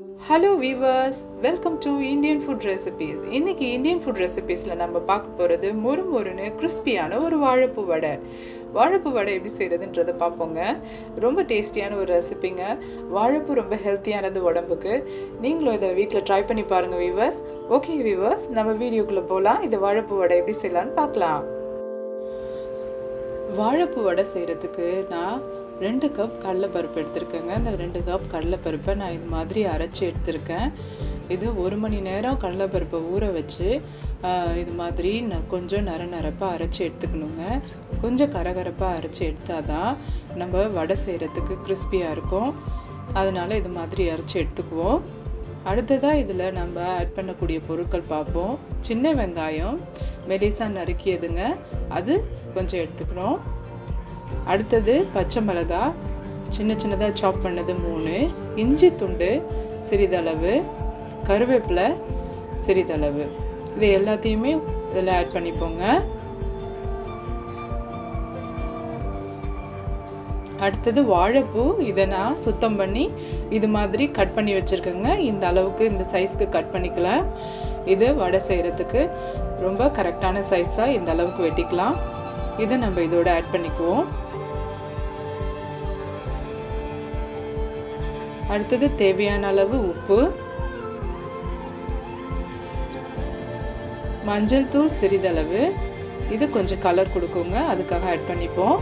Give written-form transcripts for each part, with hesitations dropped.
Hello viewers, welcome to Indian food recipes. இன்னைக்கு Indian food recipesல நம்ம பார்க்க போறது மொறுமொறுன்னு கிறிஸ்பியான ஒரு வாழைப்பூ வடை. வாழைப்பூ வடை எப்படி செய்யறதுன்றதை பார்ப்போங்க. ரொம்ப டேஸ்டியான ஒரு ரெசிபிங்க. வாழைப்பூ ரொம்ப ஹெல்த்தியானது உடம்புக்கு. நீங்களும் இதை வீட்டில் ட்ரை பண்ணி பாருங்க வியூவர்ஸ். ஓகே வியூவர்ஸ், நம்ம வீடியோக்குள்ள போகலாம். இந்த வாழைப்பூ வடை எப்படி செய்யலாம்னு பார்க்கலாம். வாழைப்பூ வடை செய்கிறதுக்கு நான் 2 கப் கடலைப்பருப்பு எடுத்திருக்கேங்க. இந்த 2 கப் கடலைப்பருப்பை நான் இது மாதிரி அரைச்சி எடுத்திருக்கேன். இது 1 மணி நேரம் கடலைப்பருப்பை ஊற வச்சு இது மாதிரி நான் கொஞ்சம் நரப்பாக அரைச்சி எடுத்துக்கணுங்க. கொஞ்சம் கரகரப்பாக அரைச்சி எடுத்தால் தான் நம்ம வடை செய்கிறதுக்கு கிறிஸ்பியாக இருக்கும். அதனால் இது மாதிரி அரைச்சி எடுத்துக்குவோம். அடுத்ததாக இதில் நம்ம ஆட் பண்ணக்கூடிய பொருட்கள் பார்ப்போம். சின்ன வெங்காயம் மெலிசாக நறுக்கியதுங்க, அது கொஞ்சம் எடுத்துக்கணும். அடுத்தது பச்சை மிளகாய் சின்னதாக சாப் பண்ணது 3, இஞ்சி துண்டு சிறிதளவு, கருவேப்பிலை சிறிதளவு. இது எல்லாத்தையுமே இதில் ஆட் பண்ணிப்போங்க. அடுத்தது வாழைப்பூ, இதை நான் சுத்தம் பண்ணி இது மாதிரி கட் பண்ணி வச்சுருக்கேங்க. இந்த அளவுக்கு இந்த சைஸ்க்கு கட் பண்ணிக்கலாம். இது வடை செய்கிறதுக்கு ரொம்ப கரெக்டான சைஸாக இந்த அளவுக்கு வெட்டிக்கலாம். இதை நம்ம இதோட ஆட் பண்ணிக்குவோம். அடுத்தது தேவையான அளவு உப்பு, மஞ்சள் தூள் சிறிதளவு, இது கொஞ்சம் கலர் கொடுக்குங்க, அதுக்காக ஆட் பண்ணிப்போம்.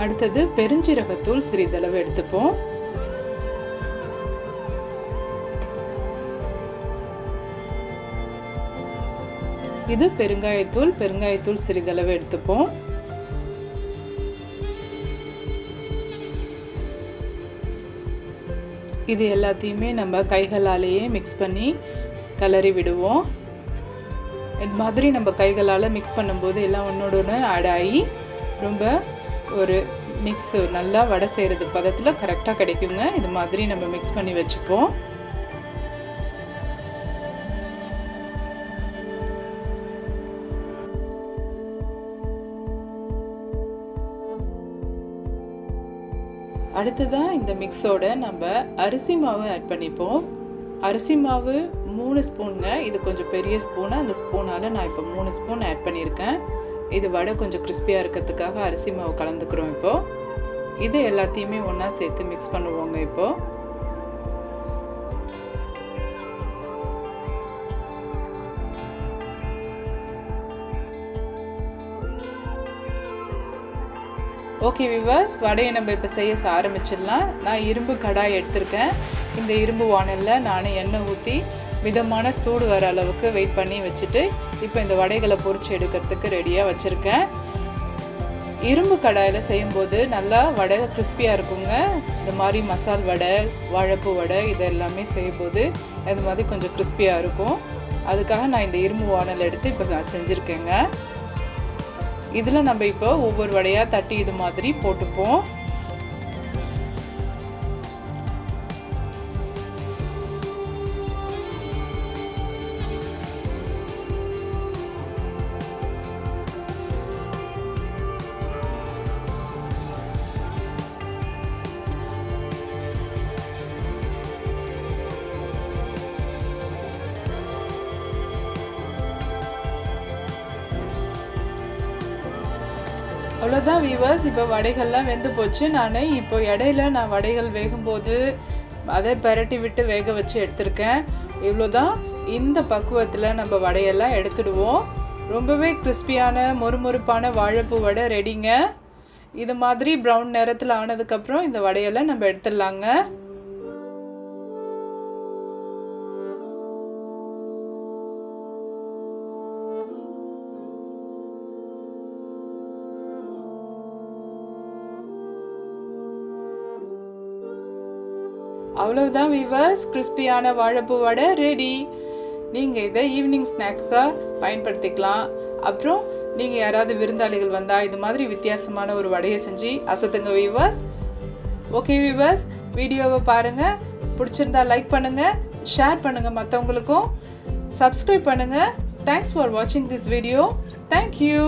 அடுத்தது பெருஞ்சீரகத்தூள் சிறிதளவு எடுத்துப்போம். இது பெருங்காயத்தூள் சிறிதளவு எடுத்துப்போம். இது எல்லாத்தையுமே நம்ம கைகளாலேயே மிக்ஸ் பண்ணி கலரி விடுவோம். இது மாதிரி நம்ம கைகளால் மிக்ஸ் பண்ணும்போது எல்லாம் ஒன்றோட ஒன்று ஆட் ஆகி ரொம்ப ஒரு மிக்ஸ் நல்லா வடை செய்கிறது பதத்தில் கரெக்டாக கிடைக்குங்க. இது மாதிரி நம்ம மிக்ஸ் பண்ணி வச்சுப்போம். அடுத்ததாக இந்த மிக்ஸோட நம்ம அரிசி மாவு ஆட் பண்ணிப்போம். அரிசி மாவு 3 ஸ்பூனுங்க. இது கொஞ்சம் பெரிய ஸ்பூனு, அந்த ஸ்பூனால் நான் இப்போ 3 ஸ்பூன் ஆட் பண்ணியிருக்கேன். இது வடை கொஞ்சம் கிறிஸ்பியாக இருக்கிறதுக்காக அரிசி மாவு கலந்துக்கிறோம். இப்போது இது எல்லாத்தையுமே ஒன்றா சேர்த்து மிக்ஸ் பண்ணுவோங்க. இப்போது ஓகே வியூவர்ஸ், வடையை நம்ம இப்போ செய்ய ஆரம்பிச்சிடலாம். நான் இரும்பு கடாய் எடுத்திருக்கேன். இந்த இரும்பு வானலில் நான் எண்ணெய் ஊற்றி மிதமான சூடு வர அளவுக்கு வெயிட் பண்ணி வச்சுட்டு இப்போ இந்த வடைகளை பொரிச்சு எடுக்கிறதுக்கு ரெடியாக வச்சுருக்கேன். இரும்பு கடாயில் செய்யும்போது நல்லா வடை கிறிஸ்பியாக இருக்குங்க. இந்த மாதிரி மசால் வடை, வாழைப்பூ வடை இது எல்லாமே செய்யும்போது அது மாதிரி கொஞ்சம் கிறிஸ்பியாக இருக்கும். அதுக்காக நான் இந்த இரும்பு வானல் எடுத்து இப்போ நான் செஞ்சுருக்கேங்க. இதில் நம்ம இப்போ ஒவ்வொரு வடையாக தட்டி இது மாதிரி போட்டுப்போம். அவ்வளோதான் வியூவர்ஸ், இப்போ வடைகள்லாம் வெந்து போச்சு. நான் இப்போ இடையில நான் வடைகள் வேகும்போது அதை பரட்டி விட்டு வேக வச்சு எடுத்திருக்கேன். இவ்வளோதான். இந்த பக்குவத்தில் நம்ம வடையெல்லாம் எடுத்துடுவோம். ரொம்பவே கிறிஸ்பியான மொறுமொறுப்பான வாழைப்பூ வடை ரெடிங்க. இது மாதிரி ப்ரௌன் நிறத்தில் ஆனதுக்கப்புறம் இந்த வடையெல்லாம் நம்ம எடுத்துடலாங்க. அவ்வளவுதான் வியூவர்ஸ், கிறிஸ்பியான வாழைப்பூ வடை ரெடி. நீங்கள் இதை ஈவினிங் ஸ்நாக்காக பயன்படுத்திக்கலாம். அப்புறம் நீங்கள் யாராவது விருந்தாளிகள் வந்தால் இது மாதிரி வித்தியாசமான ஒரு வடையை செஞ்சு அசத்துங்க வியூவர்ஸ். ஓகே வியூவர்ஸ், வீடியோவை பாருங்கள். பிடிச்சிருந்தா லைக் பண்ணுங்கள், ஷேர் பண்ணுங்கள் மற்றவங்களுக்கும், சப்ஸ்கிரைப் பண்ணுங்கள். தேங்க்ஸ் ஃபார் வாட்சிங் திஸ் வீடியோ. தேங்க்யூ.